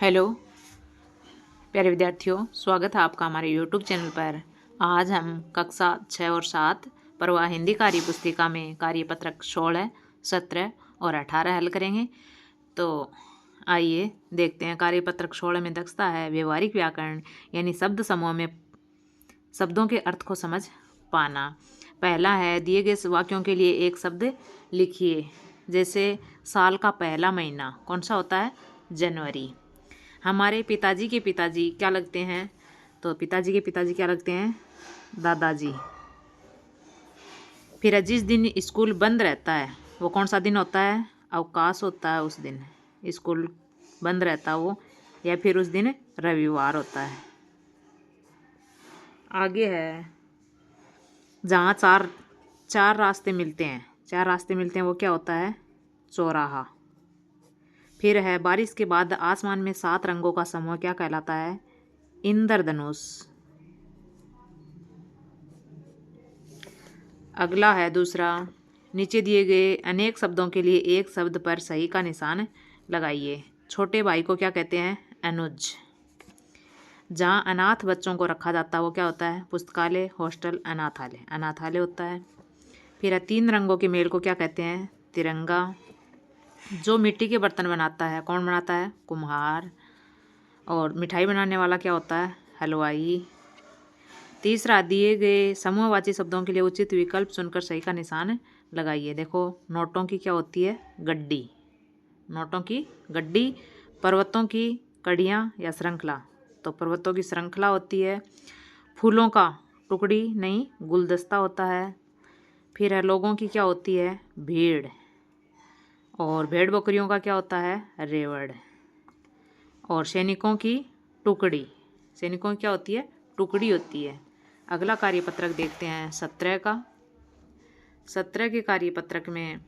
Hello प्यारे विद्यार्थियों, स्वागत है आपका हमारे यूट्यूब चैनल पर। आज हम कक्षा 6 और 7 प्रवाह हिंदी कार्य पुस्तिका में कार्यपत्रक 16, 17 और 18 हल करेंगे। तो आइए देखते हैं। कार्यपत्रक 16 में दक्षता है व्यवहारिक व्याकरण, यानी शब्द समूह में शब्दों के अर्थ को समझ पाना। पहला है दिए गए वाक्यों के लिए एक शब्द लिखिए। जैसे साल का पहला महीना कौन सा होता है? जनवरी। हमारे पिताजी के पिताजी क्या लगते हैं? तो पिताजी के पिताजी क्या लगते हैं? दादाजी। फिर जिस दिन स्कूल बंद रहता है वो कौन सा दिन होता है? अवकाश होता है, उस दिन स्कूल बंद रहता है वो, या फिर उस दिन रविवार होता है। आगे है जहाँ चार चार रास्ते मिलते हैं, वो क्या होता है? चौराहा। फिर है बारिश के बाद आसमान में 7 रंगों का समूह क्या कहलाता है? इंद्रधनुष। अगला है दूसरा, नीचे दिए गए अनेक शब्दों के लिए एक शब्द पर सही का निशान लगाइए। छोटे भाई को क्या कहते हैं? अनुज। जहाँ अनाथ बच्चों को रखा जाता है वो क्या होता है? पुस्तकालय, हॉस्टल, अनाथालय। अनाथालय होता है। फिर 3 रंगों के मेल को क्या कहते हैं? तिरंगा। जो मिट्टी के बर्तन बनाता है कौन बनाता है? कुम्हार। और मिठाई बनाने वाला क्या होता है? हलवाई। तीसरा, दिए गए समूहवाची शब्दों के लिए उचित विकल्प चुनकर सही का निशान लगाइए। देखो, नोटों की क्या होती है? गड्डी। नोटों की गड्डी। पर्वतों की कड़ियाँ या श्रृंखला, तो पर्वतों की श्रृंखला होती है। फूलों का टुकड़ी नहीं, गुलदस्ता होता है। फिर है लोगों की क्या होती है? भीड़। और भेड़ बकरियों का क्या होता है? रेवड़। और सैनिकों की टुकड़ी। सैनिकों की क्या होती है? टुकड़ी होती है। अगला कार्यपत्रक देखते हैं 17 का। 17 के कार्यपत्रक में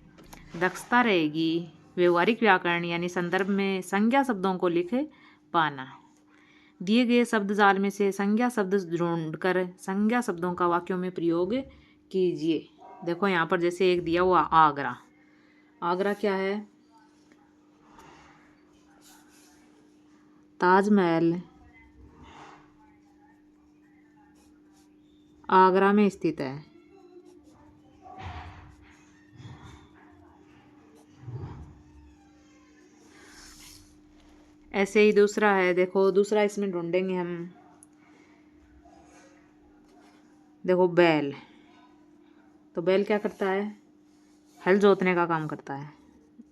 दक्षता रहेगी व्यवहारिक व्याकरण, यानी संदर्भ में संज्ञा शब्दों को लिख पाना। दिए गए शब्द जाल में से संज्ञा शब्द ढूंढकर संज्ञा शब्दों का वाक्यों में प्रयोग कीजिए। देखो यहाँ पर जैसे एक दिया हुआ आगरा। आगरा क्या है? ताजमहल आगरा में स्थित है। ऐसे ही दूसरा है, देखो दूसरा इसमें ढूंढेंगे हम। देखो बैल, तो बैल क्या करता है? हल जोतने का काम करता है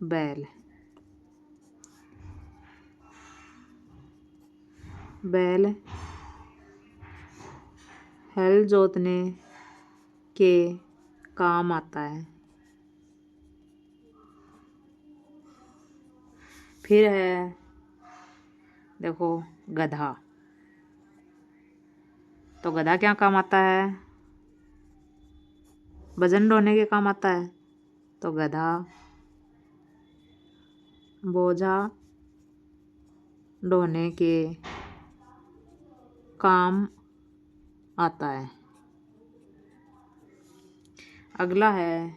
बैल। बैल हल जोतने के काम आता है। फिर है देखो गधा, तो गधा क्या काम आता है? वजन ढोने के काम आता है, तो गधा बोझा ढोने के काम आता है। अगला है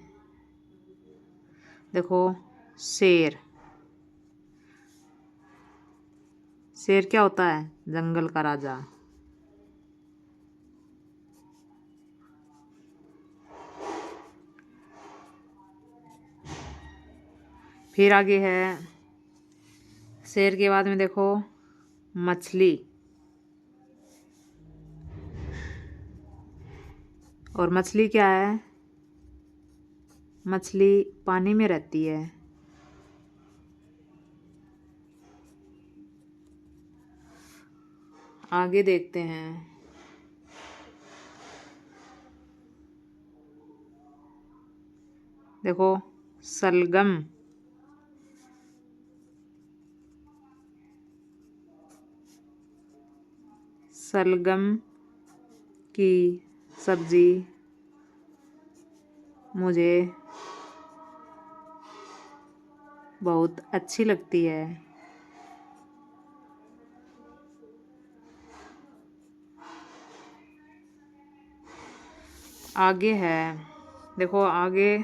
देखो शेर। शेर क्या होता है? जंगल का राजा। फिर आगे है शेर के बाद में देखो मछली। और मछली क्या है? मछली पानी में रहती है। आगे देखते हैं। देखो सलगम। सलगम की सब्जी मुझे बहुत अच्छी लगती है। आगे है देखो, आगे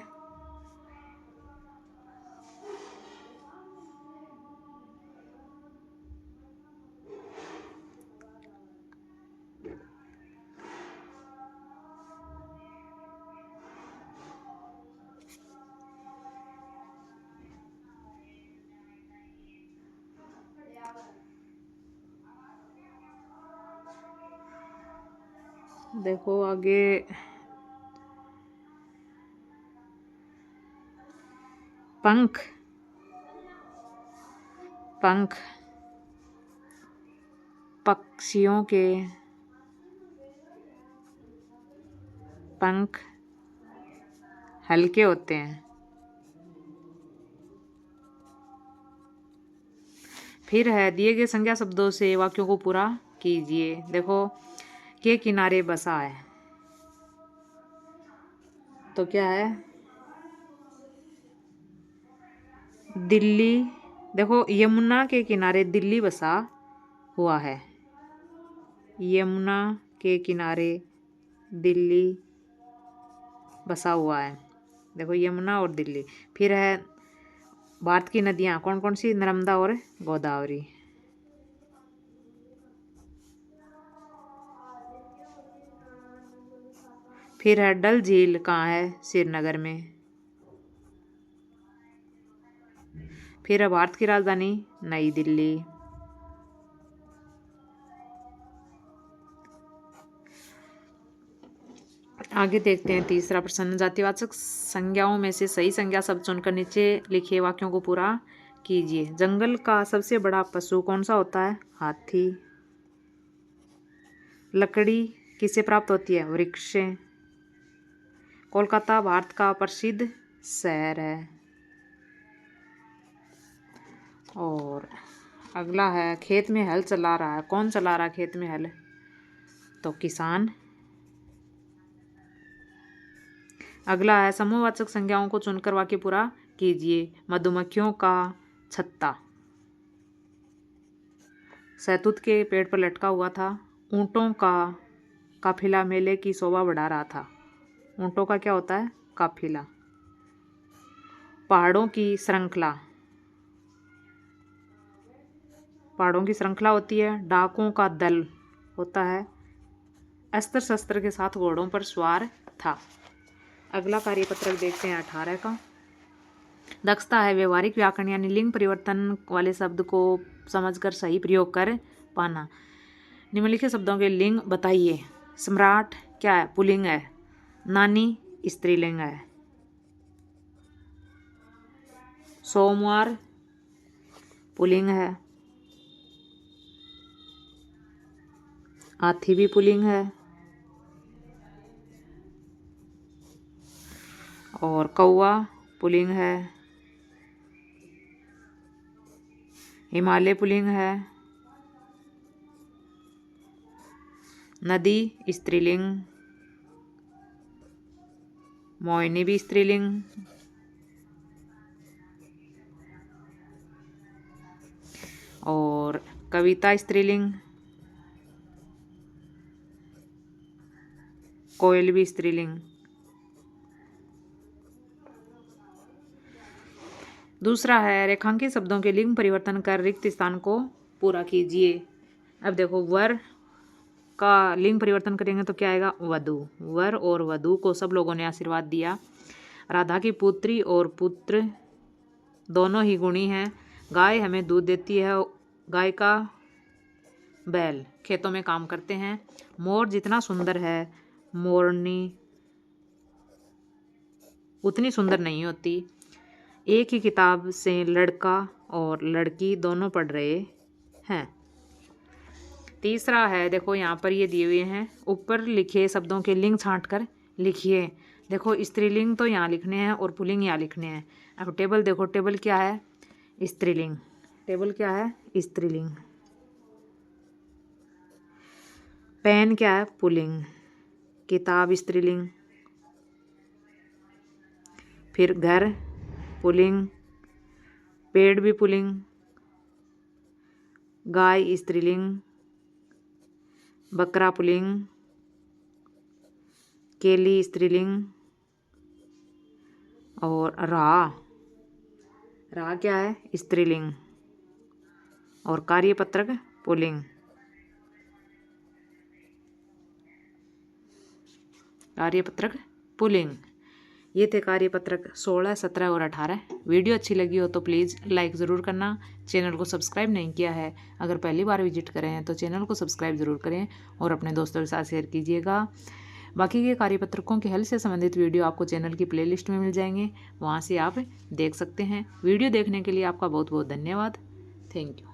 देखो आगे पंख, पंख पक्षियों के पंख हल्के होते हैं। फिर है दिए गए संज्ञा शब्दों से वाक्यों को पूरा कीजिए। देखो के किनारे बसा है, तो क्या है? दिल्ली। देखो यमुना के किनारे दिल्ली बसा हुआ है। यमुना के किनारे दिल्ली बसा हुआ है। देखो यमुना और दिल्ली। फिर है भारत की नदियाँ कौन कौन सी? नर्मदा और गोदावरी। फिर है डल झील कहाँ है? श्रीनगर में। फिर है भारत की राजधानी नई दिल्ली। आगे देखते हैं तीसरा प्रश्न। जातिवाचक संज्ञाओं में से सही संज्ञा शब्द चुनकर नीचे लिखे वाक्यों को पूरा कीजिए। जंगल का सबसे बड़ा पशु कौन सा होता है? हाथी। लकड़ी किससे प्राप्त होती है? वृक्ष से। कोलकाता भारत का प्रसिद्ध शहर है। और अगला है खेत में हल चला रहा है। कौन चला रहा है खेत में हल? तो किसान। अगला है समूहवाचक संज्ञाओं को चुनकर वाक्य पूरा कीजिए। मधुमक्खियों का छत्ता शहतूत के पेड़ पर लटका हुआ था। ऊंटों का काफिला मेले की शोभा बढ़ा रहा था। ऊंटों का क्या होता है? काफिला। पहाड़ों की श्रृंखला, पहाड़ों की श्रृंखला होती है। डाकुओं का दल होता है। अस्त्र शस्त्र के साथ घोड़ों पर सवार था। अगला कार्यपत्रक देखते हैं 18 का। दक्षता है व्यवहारिक व्याकरण यानी लिंग परिवर्तन वाले शब्द को समझकर सही प्रयोग कर पाना। निम्नलिखित शब्दों के लिंग बताइए। सम्राट क्या है? पुल्लिंग है। नानी स्त्रीलिंग है। सोमवार पुल्लिंग है। हाथी भी पुल्लिंग है। और कौवा पुल्लिंग है। हिमालय पुल्लिंग है। नदी स्त्रीलिंग। मोहिनी भी स्त्रीलिंग। और कविता स्त्रीलिंग। कोयल भी स्त्रीलिंग। दूसरा है रेखांकित शब्दों के लिंग परिवर्तन कर रिक्त स्थान को पूरा कीजिए। अब देखो वर का लिंग परिवर्तन करेंगे तो क्या आएगा? वधु। वर और वधु को सब लोगों ने आशीर्वाद दिया। राधा की पुत्री और पुत्र दोनों ही गुणी हैं। गाय हमें दूध देती है। गाय का बैल खेतों में काम करते हैं। मोर जितना सुंदर है मोरनी उतनी सुंदर नहीं होती। एक ही किताब से लड़का और लड़की दोनों पढ़ रहे हैं। तीसरा है देखो यहाँ पर ये दिए हुए हैं। ऊपर लिखे शब्दों के लिंग छांट कर लिखिए। देखो स्त्रीलिंग तो यहाँ लिखने हैं और पुल्लिंग यहाँ लिखने हैं। अब टेबल देखो, टेबल क्या है? स्त्रीलिंग। टेबल क्या है? स्त्रीलिंग। पेन क्या है? पुल्लिंग। किताब स्त्रीलिंग। फिर घर पुल्लिंग। पेड़ भी पुल्लिंग। गाय स्त्रीलिंग। बकरा पुल्लिंग। केली स्त्रीलिंग। और राह क्या है? स्त्रीलिंग। और कार्यपत्रक पुल्लिंग। कार्यपत्रक पुल्लिंग। ये थे कार्यपत्रक 16, 17 और 18। वीडियो अच्छी लगी हो तो प्लीज़ लाइक ज़रूर करना। चैनल को सब्सक्राइब नहीं किया है, अगर पहली बार विजिट करें हैं तो चैनल को सब्सक्राइब ज़रूर करें और अपने दोस्तों के साथ शेयर कीजिएगा। बाकी के कार्यपत्रकों के हल से संबंधित वीडियो आपको चैनल की प्लेलिस्ट में मिल जाएंगे, वहाँ से आप देख सकते हैं। वीडियो देखने के लिए आपका बहुत बहुत धन्यवाद। Thank you.